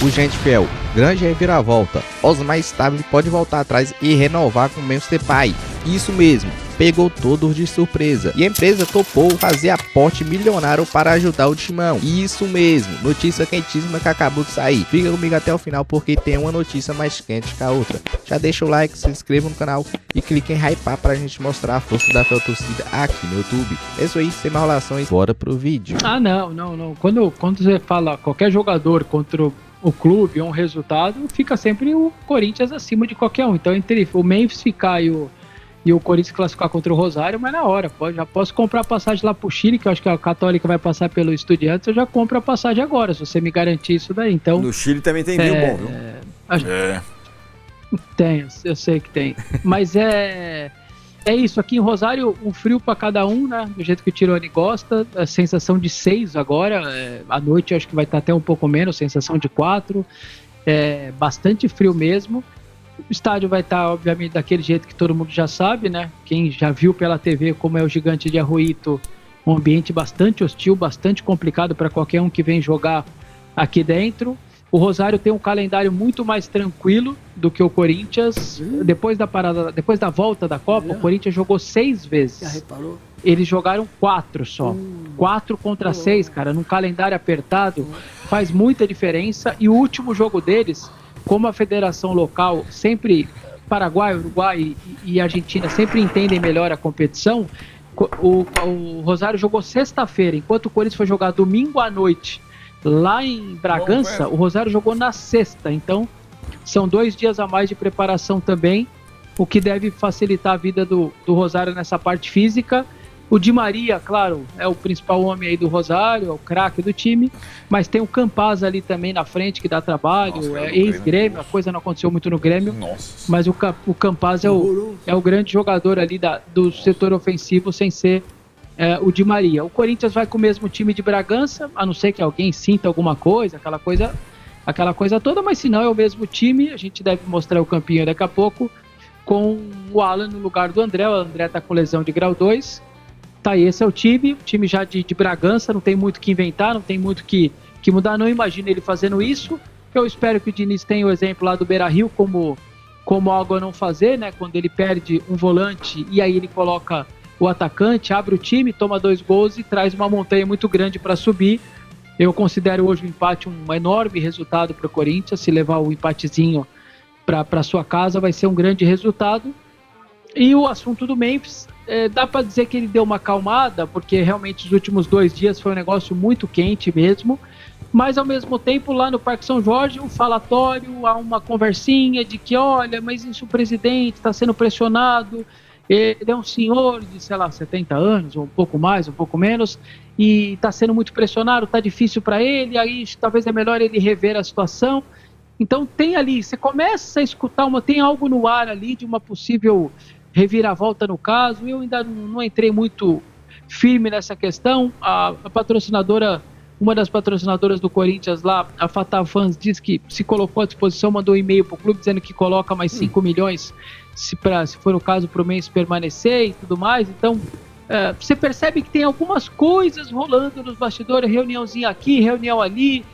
O Gente Fiel, grande reviravolta. Osmar Stabile pode voltar atrás e renovar com Memphis Depay. Isso mesmo, pegou todos de surpresa. E a empresa topou fazer aporte milionário para ajudar o timão. Isso mesmo, notícia quentíssima que acabou de sair. Fica comigo até o final porque tem uma notícia mais quente que a outra. Já deixa o like, se inscreva no canal e clique em hypar pra gente mostrar a força da Fiel Torcida aqui no YouTube. É isso aí, sem mais enrolações, bora pro vídeo. Não. Quando você fala qualquer jogador contra o clube ou um resultado, fica sempre o Corinthians acima de qualquer um. Então, entre o Memphis ficar e o Corinthians classificar contra o Rosário, mas na hora, já posso comprar a passagem lá pro Chile, que eu acho que a Católica vai passar pelo Estudiantes, eu já compro a passagem agora, se você me garantir isso daí. Então, no Chile também tem vinho bom, viu? Tem, eu sei que tem. Mas é isso, aqui em Rosário, um frio para cada um, né? Do jeito que o Tironi gosta, a sensação de 6 agora, à noite eu acho que vai estar até um pouco menos, sensação de 4, bastante frio mesmo. O estádio vai estar, obviamente, daquele jeito que todo mundo já sabe, né? Quem já viu pela TV como é o Gigante de Arroito, um ambiente bastante hostil, bastante complicado para qualquer um que vem jogar aqui dentro. O Rosário tem um calendário muito mais tranquilo do que o Corinthians. Depois da volta da Copa, o Corinthians jogou 6 vezes. Já reparou? Eles jogaram 4 só. 4 contra 6, cara, num calendário apertado, faz muita diferença. E o último jogo deles, como a federação local sempre, Paraguai, Uruguai e Argentina sempre entendem melhor a competição, o Rosário jogou sexta-feira, enquanto o Corinthians foi jogar domingo à noite lá em Bragança, o Rosário jogou na sexta. Então são 2 dias a mais de preparação também, o que deve facilitar a vida do Rosário nessa parte física. O Di Maria, claro, é o principal homem aí do Rosário, é o craque do time, mas tem o Campaz ali também na frente que dá trabalho, ex-Grêmio, a coisa não aconteceu muito no Grêmio, mas o Campaz é o grande jogador ali do setor ofensivo sem ser o Di Maria. O Corinthians vai com o mesmo time de Bragança, a não ser que alguém sinta alguma coisa, aquela coisa toda, mas se não é o mesmo time, a gente deve mostrar o campinho daqui a pouco, com o Alan no lugar do André. O André tá com lesão de grau 2. Tá, esse é o time já de Bragança, não tem muito o que inventar, não tem muito que mudar, não imagino ele fazendo isso. Eu espero que o Diniz tenha o exemplo lá do Beira-Rio, como algo a não fazer, né? Quando ele perde um volante e aí ele coloca o atacante, abre o time, toma 2 gols e traz uma montanha muito grande para subir. Eu considero hoje o empate um enorme resultado para o Corinthians. Se levar o empatezinho para sua casa vai ser um grande resultado. E o assunto do Memphis, dá para dizer que ele deu uma acalmada, porque realmente os últimos 2 dias foi um negócio muito quente mesmo, mas ao mesmo tempo lá no Parque São Jorge, um falatório, há uma conversinha de que, olha, mas isso o presidente está sendo pressionado, ele é um senhor de, sei lá, 70 anos, ou um pouco mais, um pouco menos, e está sendo muito pressionado, está difícil para ele, aí talvez é melhor ele rever a situação. Então tem ali, você começa a escutar, tem algo no ar ali de uma possível reviravolta no caso. Eu ainda não entrei muito firme nessa questão. A patrocinadora, uma das patrocinadoras do Corinthians lá, a Fatah Fans, diz que se colocou à disposição, mandou um e-mail para o clube dizendo que coloca mais 5 milhões se for o caso para o Memphis permanecer e tudo mais. Então você percebe que tem algumas coisas rolando nos bastidores, reuniãozinha aqui, reunião ali,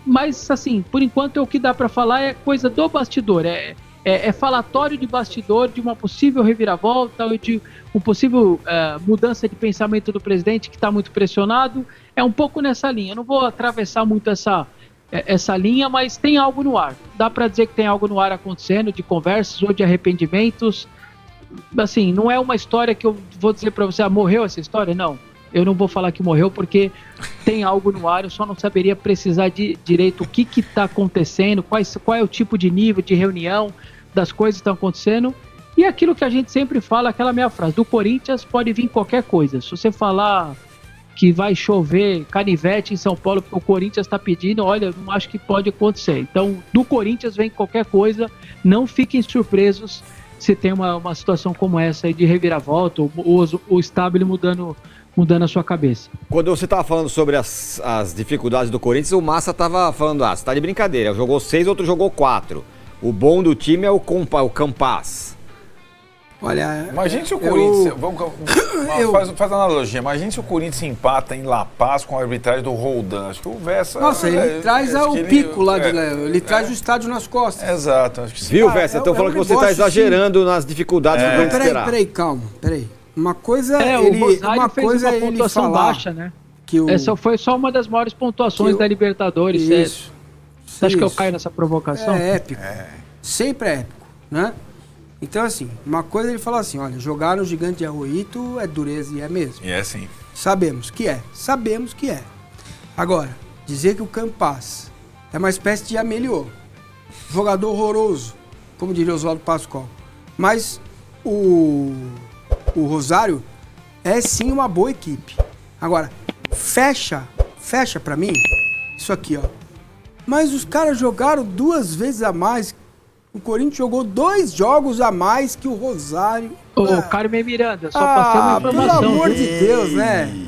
mas assim, por enquanto o que dá para falar é coisa do bastidor, é falatório de bastidor de uma possível reviravolta ou de uma possível mudança de pensamento do presidente que está muito pressionado. É um pouco nessa linha. Eu não vou atravessar muito essa linha, mas tem algo no ar. Dá para dizer que tem algo no ar acontecendo, de conversas ou de arrependimentos. Assim, não é uma história que eu vou dizer para você, morreu essa história? Não. Eu não vou falar que morreu porque tem algo no ar, eu só não saberia precisar de direito o que está acontecendo, qual é o tipo de nível de reunião das coisas que estão acontecendo. E aquilo que a gente sempre fala, aquela minha frase, do Corinthians pode vir qualquer coisa. Se você falar que vai chover canivete em São Paulo, porque o Corinthians está pedindo, olha, eu não acho que pode acontecer. Então, do Corinthians vem qualquer coisa, não fiquem surpresos se tem uma situação como essa aí de reviravolta, o Stabile mudando a sua cabeça. Quando você estava falando sobre as dificuldades do Corinthians, o Massa estava falando, você tá de brincadeira, jogou 6, outro jogou 4. O bom do time é o Campaz. Olha, Imagine se o Corinthians. Faz analogia. Imagine se o Corinthians empata em La Paz com a arbitragem do Roldan. Acho que o Vessa. Nossa, ele traz o pico lá de Léo. Ele traz o estádio nas costas. Exato. Acho que Viu, Vessa? Estão falando que você está exagerando nas dificuldades que o Corinthians terá. Peraí, calma. Uma coisa o Rosário fez uma pontuação baixa, né? Essa foi só uma das maiores pontuações da Libertadores. Isso. Você acha que eu caio nessa provocação? É épico. Sempre é épico, né? Então, assim, uma coisa ele fala assim, olha, jogar no Gigante de Arroito é dureza e é mesmo. E é sim. Sabemos que é. Agora, dizer que o Campas é uma espécie de Ameliô, jogador horroroso, como diria Oswaldo Pascoal, mas o Rosário é sim uma boa equipe. Agora, fecha pra mim isso aqui, ó. Mas os caras jogaram 2 vezes a mais. O Corinthians jogou 2 jogos a mais que o Rosário. Ô, Carmen Miranda, só passei uma informação. Pelo amor de Deus, né?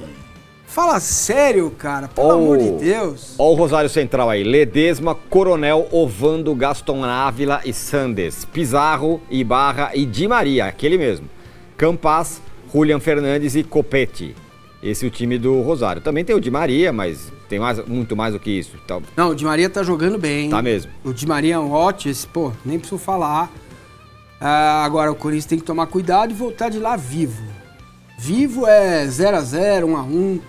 Fala sério, cara. Pelo amor de Deus. Ó o Rosário Central aí. Ledesma, Coronel, Ovando, Gaston Ávila e Sandes. Pizarro, Ibarra e Di Maria, aquele mesmo. Campas, Julian Fernandes e Copete. Esse é o time do Rosário. Também tem o Di Maria, mas tem muito mais do que isso. Então, não, o Di Maria tá jogando bem. Tá mesmo. O Di Maria é um ótimo, nem preciso falar. Agora o Corinthians tem que tomar cuidado e voltar de lá vivo. Vivo é 0x0, 1x1.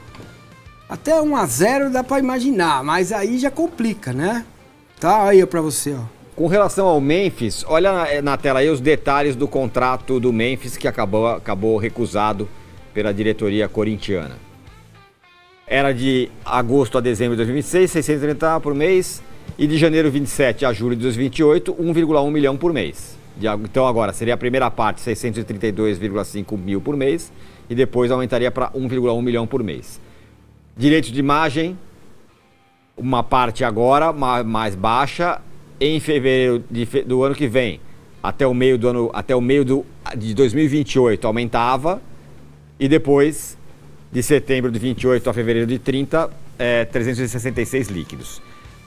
Até 1x0 dá pra imaginar, mas aí já complica, né? Tá aí pra você, ó. Com relação ao Memphis, olha na tela aí os detalhes do contrato do Memphis que acabou recusado pela diretoria corintiana. Era de agosto a dezembro de 2026, 630 por mês, e de janeiro 27 a julho de 2028, 1,1 milhão por mês. Então agora seria a primeira parte, 632,5 mil por mês, e depois aumentaria para 1,1 milhão por mês. Direitos de imagem, uma parte agora mais baixa, em fevereiro do ano que vem, até o meio de 2028 aumentava, e depois, de setembro de 28 a fevereiro de 30, 366 líquidos.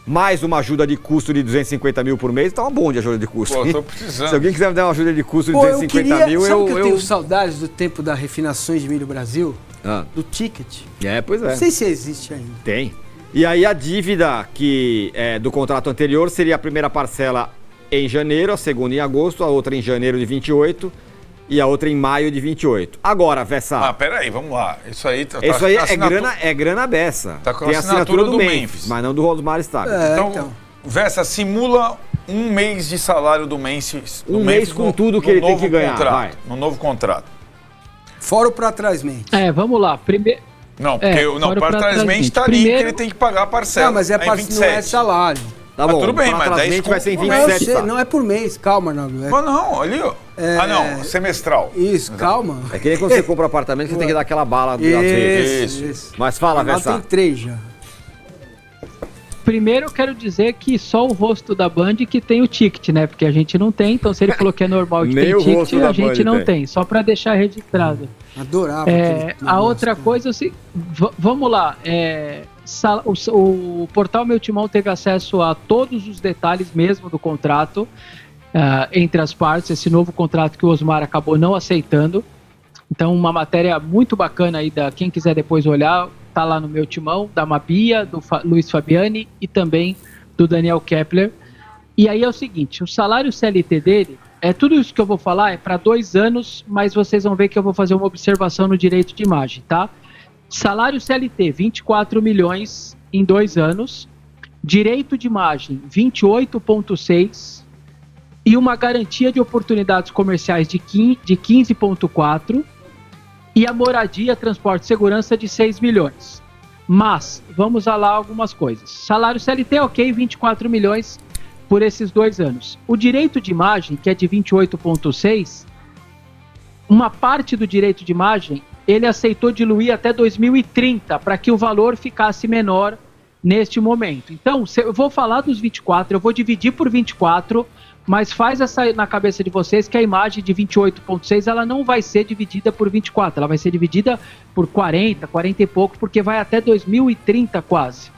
Mais uma ajuda de custo de 250 mil por mês, tá uma bom de ajuda de custo. Pô, tô precisando. Se alguém quiser me dar uma ajuda de custo de 250 mil, sabe que eu tenho saudades do tempo da refinações de Milho Brasil? Do ticket. Pois é. Não sei se existe ainda. Tem. E aí a dívida do contrato anterior seria a primeira parcela em janeiro, a segunda em agosto, a outra em janeiro de 28 e a outra em maio de 28. Agora, Vessa... peraí, vamos lá. Isso aí é grana beça. Tá com a assinatura do Memphis. Mas não do Osmar Stagg. Então, Vessa, simula 1 mês de salário do Memphis. Um mês com tudo que ele tem que ganhar. Vai. No novo contrato. Fora o pra trás mente. Vamos lá. Primeiro... Não, porque para trás mente tá ali que ele tem que pagar a parcela. Não, mas não é salário. Tá bom, tudo bem, mas 10 vai ser em 27. Não é por mês, calma, Arnaldo. Mas não, ali, ó. Não, semestral. Isso, calma. É que nem quando você compra um apartamento, você tem que dar aquela bala do Isso. Mas fala, Vessa. Tem 3 já. Primeiro eu quero dizer que só o rosto da Band que tem o ticket, né? Porque a gente não tem, então se ele falou que é normal que tem ticket, a gente não tem. Só para deixar registrado. Adorava. A outra coisa, vamos lá. O portal Meu Timão teve acesso a todos os detalhes mesmo do contrato entre as partes, esse novo contrato que o Osmar acabou não aceitando. Então, uma matéria muito bacana aí, quem quiser depois olhar, tá lá no Meu Timão, da Mabia, do Luiz Fabiani e também do Daniel Kepler. E aí é o seguinte, o salário CLT dele, tudo isso que eu vou falar é para 2 anos, mas vocês vão ver que eu vou fazer uma observação no direito de imagem, tá? Salário CLT, 24 milhões em 2 anos, direito de imagem, 28,6 e uma garantia de oportunidades comerciais de 15,4 e a moradia, transporte e segurança de 6 milhões. Mas, vamos lá algumas coisas. Salário CLT, ok, 24 milhões por esses 2 anos. O direito de imagem, que é de 28,6, uma parte do direito de imagem ele aceitou diluir até 2030 para que o valor ficasse menor neste momento. Então, eu vou falar dos 24, eu vou dividir por 24, mas faz essa na cabeça de vocês que a imagem de 28,6 ela não vai ser dividida por 24, ela vai ser dividida por 40 e pouco, porque vai até 2030 quase.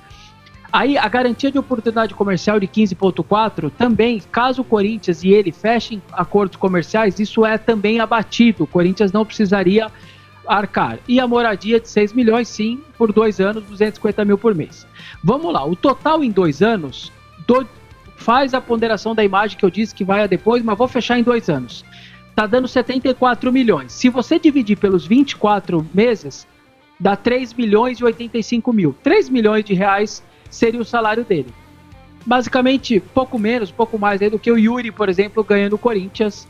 Aí a garantia de oportunidade comercial de 15,4 também, caso o Corinthians e ele fechem acordos comerciais, isso é também abatido. O Corinthians não precisaria arcar. E a moradia de 6 milhões, sim, por 2 anos, 250 mil por mês. Vamos lá, o total em 2 anos, faz a ponderação da imagem que eu disse que vai a depois, mas vou fechar em 2 anos. Tá dando 74 milhões. Se você dividir pelos 24 meses, dá 3 milhões e 85 mil. 3 milhões de reais seria o salário dele. Basicamente, pouco menos, pouco mais aí do que o Yuri, por exemplo, ganha no Corinthians,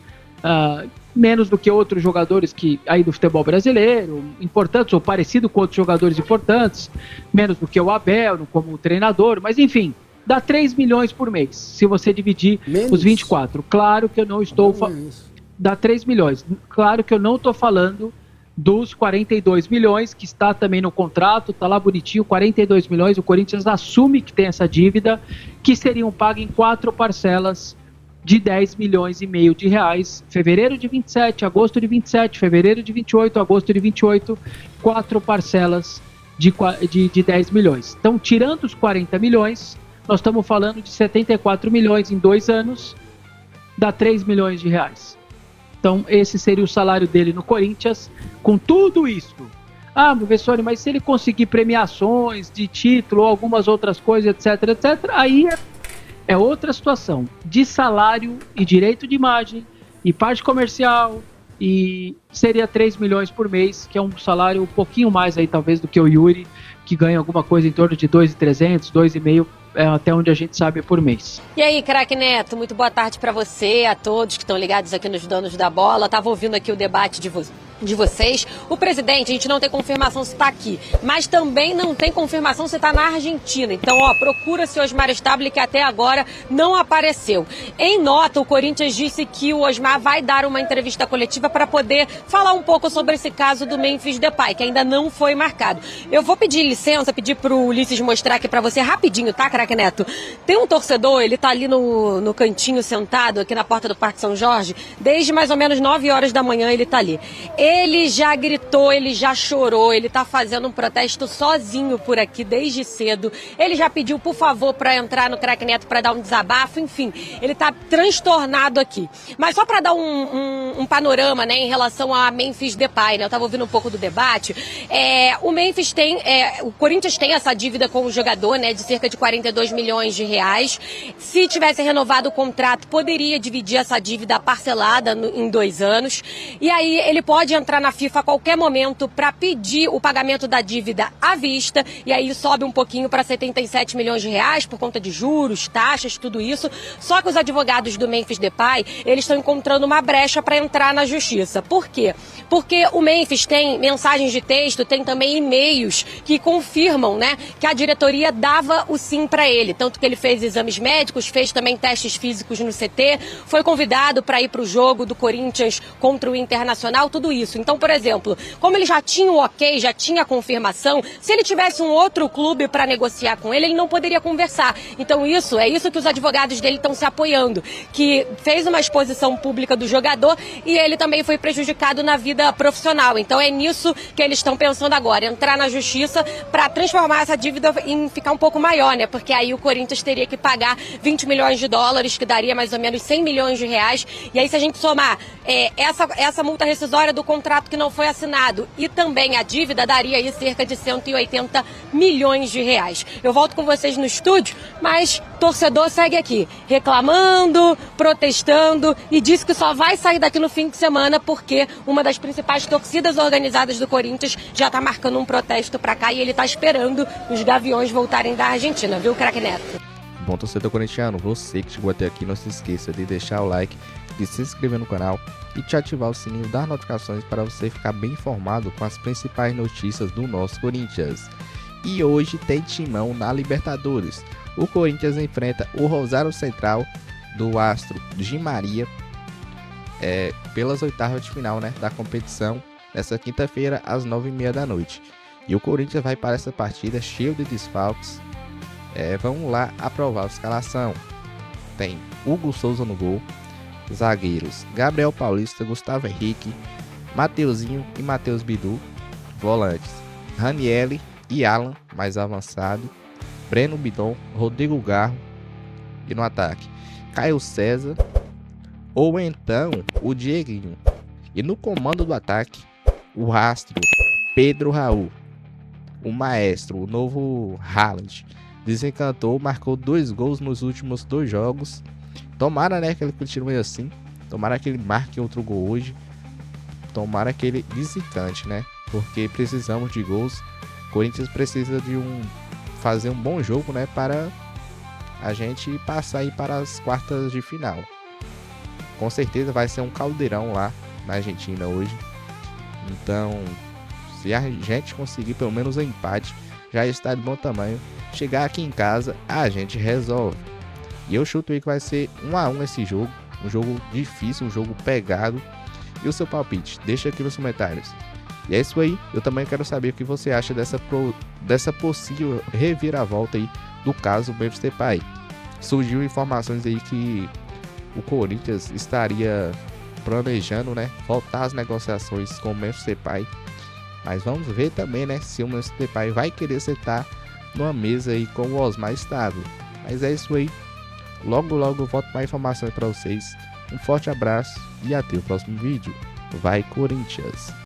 menos do que outros jogadores aí do futebol brasileiro, importantes ou parecido com outros jogadores importantes, menos do que o Abel, como treinador, mas enfim, dá 3 milhões por mês, se você dividir os 24. Claro que eu não estou... Dá 3 milhões. Claro que eu não estou falando dos 42 milhões, que está também no contrato, está lá bonitinho, 42 milhões, o Corinthians assume que tem essa dívida, que seriam pagas em 4 parcelas de 10 milhões e meio de reais, fevereiro de 27, agosto de 27, fevereiro de 28, agosto de 28, 4 parcelas de 10 milhões. Então, tirando os 40 milhões, nós estamos falando de 74 milhões em 2 anos, dá 3 milhões de reais. Então, esse seria o salário dele no Corinthians, com tudo isso. Professor, mas se ele conseguir premiações de título ou algumas outras coisas, etc, aí é outra situação. De salário e direito de imagem e parte comercial, e seria 3 milhões por mês, que é um salário um pouquinho mais aí, talvez, do que o Yuri, que ganha alguma coisa em torno de 2.300, 2,5, até onde a gente sabe, por mês. E aí, craque Neto, muito boa tarde para você, a todos que estão ligados aqui nos Donos da Bola. Tava ouvindo aqui o debate de vocês. O presidente, a gente não tem confirmação se está aqui, mas também não tem confirmação se está na Argentina. Então, procura-se Osmar Stabile, que até agora não apareceu. Em nota, o Corinthians disse que o Osmar vai dar uma entrevista coletiva para poder falar um pouco sobre esse caso do Memphis Depay, que ainda não foi marcado. Eu vou pedir licença, pedir para o Ulisses mostrar aqui para você rapidinho, tá, craque Neto? Tem um torcedor, ele tá ali no cantinho sentado, aqui na porta do Parque São Jorge, desde mais ou menos 9 horas da manhã ele tá ali. Ele já gritou, ele já chorou, ele tá fazendo um protesto sozinho por aqui desde cedo. Ele já pediu, por favor, para entrar no craque Neto para dar um desabafo, enfim, ele tá transtornado aqui. Mas só para dar um panorama, né, em relação a Memphis Depay, né, eu tava ouvindo um pouco do debate, o Corinthians tem essa dívida com o jogador, né, de cerca de 42 milhões de reais. Se tivesse renovado o contrato, poderia dividir essa dívida parcelada em 2 anos. E aí ele pode entrar na FIFA a qualquer momento para pedir o pagamento da dívida à vista. E aí sobe um pouquinho para 77 milhões de reais por conta de juros, taxas, tudo isso. Só que os advogados do Memphis Depay, eles estão encontrando uma brecha para entrar na justiça. Por quê? Porque o Memphis tem mensagens de texto, tem também e-mails que confirmam, né, que a diretoria dava o sim para ele. Tanto que ele fez exames médicos, fez também testes físicos no CT, foi convidado para ir para o jogo do Corinthians contra o Internacional, tudo isso. Então, por exemplo, como ele já tinha o ok, já tinha a confirmação, se ele tivesse um outro clube para negociar com ele, ele não poderia conversar. Então, é isso que os advogados dele estão se apoiando, que fez uma exposição pública do jogador e ele também foi prejudicado na vida profissional. Então, é nisso que eles estão pensando agora, entrar na justiça para transformar essa dívida em ficar um pouco maior, né? Porque aí o Corinthians teria que pagar 20 milhões de dólares, que daria mais ou menos 100 milhões de reais. E aí, se a gente somar essa multa rescisória do contrato que não foi assinado e também a dívida, daria aí cerca de 180 milhões de reais. Eu volto com vocês no estúdio, mas torcedor segue aqui, reclamando, protestando e disse que só vai sair daqui no fim de semana porque uma das principais torcidas organizadas do Corinthians já está marcando um protesto para cá e ele está esperando os Gaviões voltarem da Argentina, viu, craque Neto? Bom, torcedor corintiano, você que chegou até aqui, não se esqueça de deixar o like, de se inscrever no canal e de ativar o sininho das notificações para você ficar bem informado com as principais notícias do nosso Corinthians. E hoje tem timão na Libertadores. O Corinthians enfrenta o Rosário Central do astro Di Maria pelas oitavas de final, né, da competição, nessa quinta-feira às 9h30 da noite. E o Corinthians vai para essa partida cheio de desfalques. Vamos lá aprovar a escalação. Tem Hugo Souza no gol, zagueiros Gabriel Paulista, Gustavo Henrique, Mateuzinho e Matheus Bidu, volantes Ranieri e Alan, mais avançado, Breno Bidon, Rodrigo Garro e no ataque Caio César ou então o Dieguinho. E no comando do ataque, o rastro Pedro Raul, o maestro, o novo Haaland, desencantou, marcou 2 gols nos últimos 2 jogos. Tomara, né, que ele continue assim. Tomara que ele marque outro gol hoje. Tomara que ele desencante, né? Porque precisamos de gols. O Corinthians precisa de fazer um bom jogo, né, para a gente passar aí para as quartas de final. Com certeza vai ser um caldeirão lá na Argentina hoje. Então, se a gente conseguir pelo menos um empate, já está de bom tamanho. Chegar aqui em casa, a gente resolve. E eu chuto aí que vai ser 1-1 esse jogo. Um jogo difícil, um jogo pegado. E o seu palpite? Deixa aqui nos comentários. E é isso aí. Eu também quero saber o que você acha dessa possível reviravolta aí do caso Memphis Depay. Surgiu informações aí que o Corinthians estaria planejando, né, voltar às negociações com o Memphis Depay. Mas vamos ver também, né, se o Memphis Depay vai querer sentar numa mesa aí com o Osmar Stable. Mas é isso aí. Logo eu volto mais informações para vocês. Um forte abraço e até o próximo vídeo. Vai Corinthians!